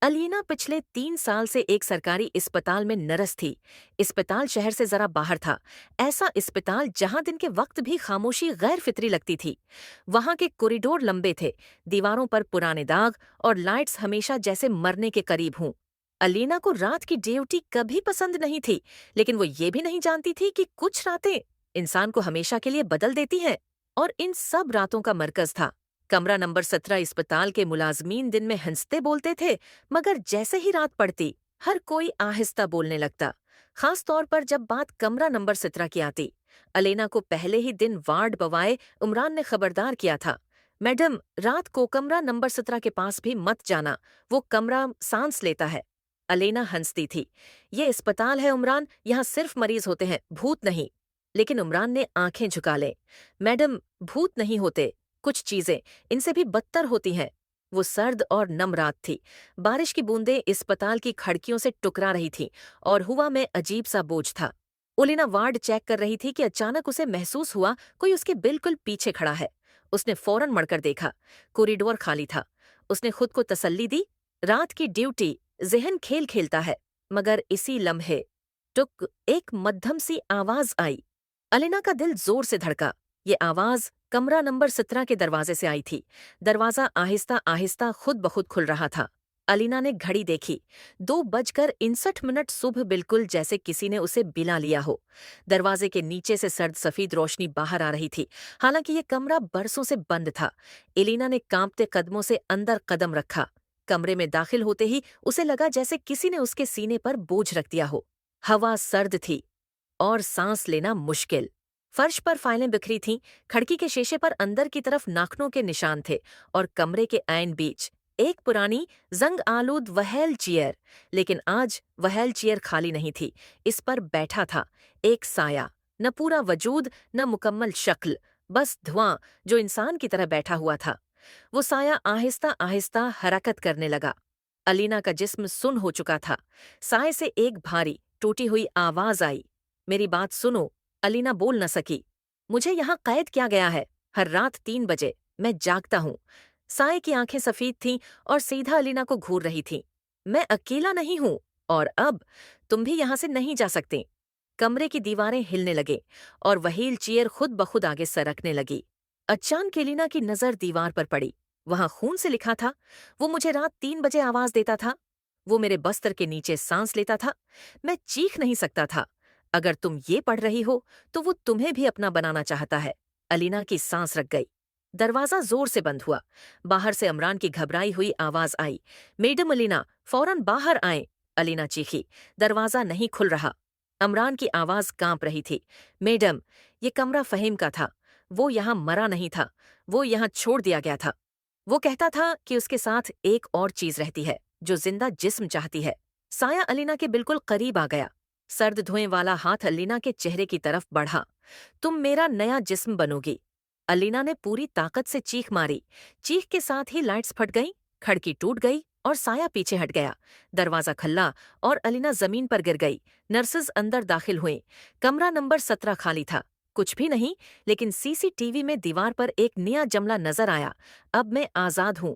अलीना पिछले 3 साल से एक सरकारी अस्पताल में नर्स थी। अस्पताल शहर से जरा बाहर था। ऐसा अस्पताल जहां दिन के वक्त भी खामोशी गैर फितरी लगती थी। वहां के कॉरिडोर लंबे थे, दीवारों पर पुराने दाग और लाइट्स हमेशा जैसे मरने के करीब हूं। अलीना को रात की ड्यूटी कभी पसंद नहीं थी, लेकिन वो ये भी नहीं जानती थी कि कुछ रातें इंसान को हमेशा के लिए बदल देती हैं। और इन सब रातों का मरकज था कमरा नंबर 17। अस्पताल के मुलाजमीन दिन में हंसते बोलते थे, मगर जैसे ही रात पड़ती हर कोई आहिस्ता बोलने लगता, खास तौर पर जब बात कमरा नंबर 17 की आती। अलेना को पहले ही दिन वार्ड बवाए उमरान ने खबरदार किया था, मैडम रात को कमरा नंबर 17 के पास भी मत जाना, वो कमरा सांस लेता है। अलेना हंसती थी। ये अस्पताल है उमरान, यहाँ सिर्फ मरीज होते हैं, भूत नहीं। लेकिन उमरान ने आंखें झुका ले। मैडम भूत नहीं होते, कुछ चीजें इनसे भी बदतर होती हैं। वो सर्द और नम रात थी। बारिश की बूंदें अस्पताल की खिड़कियों से टकरा रही थीं और हवा में अजीब सा बोझ था। ओलिना वार्ड चेक कर रही थी कि अचानक उसे महसूस हुआ कोई उसके बिल्कुल पीछे खड़ा है। उसने फौरन मुड़कर देखा। कॉरिडोर खाली था। उसने खुद को तसल्ली दी, रात की ड्यूटी, ज़हन खेल खेलता है। मगर इसी लम्हे टुक एक मध्यम सी आवाज आई। अलिना का दिल जोर से धड़का। ये आवाज कमरा नंबर 17 के दरवाजे से आई थी। दरवाजा आहिस्ता आहिस्ता खुद ब खुद खुल रहा था। अलीना ने घड़ी देखी। 2:61 सुबह, बिल्कुल जैसे किसी ने उसे बिला लिया हो। दरवाजे के नीचे से सर्द सफेद रोशनी बाहर आ रही थी। हालांकि ये कमरा बरसों से बंद था। एलिना ने कांपते कदमों से अंदर कदम रखा। कमरे में दाखिल होते ही उसे लगा जैसे किसी ने उसके सीने पर बोझ रख दिया हो। हवा सर्द थी और सांस लेना मुश्किल। फर्श पर फाइलें बिखरी थीं, खिड़की के शीशे पर अंदर की तरफ नाखूनों के निशान थे और कमरे के ऐन बीच एक पुरानी जंग आलूद वहेल चेयर। लेकिन आज वहेल चेयर खाली नहीं थी। इस पर बैठा था एक साया, न पूरा वजूद न मुकम्मल शक्ल, बस धुआं जो इंसान की तरह बैठा हुआ था। वो साया आहिस्ता आहिस्ता हरकत करने लगा। अलीना का जिस्म सुन्न हो चुका था। साए से एक भारी टूटी हुई आवाज आई, मेरी बात सुनो। अलीना बोल न सकी। मुझे यहाँ कैद किया गया है। हर रात 3 बजे मैं जागता हूँ। साए की आंखें सफेद थीं और सीधा अलीना को घूर रही थीं। मैं अकेला नहीं हूँ और अब तुम भी यहाँ से नहीं जा सकते। कमरे की दीवारें हिलने लगे और व्हील चेयर खुद ब खुद आगे सरकने लगी। अचानक एलिना की नजर दीवार पर पड़ी। वहां खून से लिखा था, वो मुझे रात 3 बजे आवाज देता था। वो मेरे बस्तर के नीचे सांस लेता था। मैं चीख नहीं सकता था। अगर तुम ये पढ़ रही हो तो वो तुम्हें भी अपना बनाना चाहता है। अलीना की सांस रक गई। दरवाजा जोर से बंद हुआ। बाहर से अमरान की घबराई हुई आवाज आई, मैडम अलीना फौरन बाहर आए। अलीना चीखी। दरवाजा नहीं खुल रहा। अमरान की आवाज कांप रही थी, मैडम ये कमरा फहीम का था। वो यहाँ मरा नहीं था, वो यहाँ छोड़ दिया गया था। वो कहता था कि उसके साथ एक और चीज रहती है जो जिंदा जिस्म चाहती है। साया अलीना के बिल्कुल करीब आ गया। सर्द धुएं वाला हाथ अलीना के चेहरे की तरफ बढ़ा। तुम मेरा नया जिस्म बनोगी। अलीना ने पूरी ताकत से चीख मारी। चीख के साथ ही लाइट्स फट गईं, खिड़की टूट गई और साया पीछे हट गया। दरवाजा खल्ला और अलीना जमीन पर गिर गई। नर्सेज अंदर दाखिल हुई। कमरा नंबर 17 खाली था। कुछ भी नहीं, लेकिन सीसीटीवी में दीवार पर एक नया जमला नजर आया। अब मैं आजाद हूँ।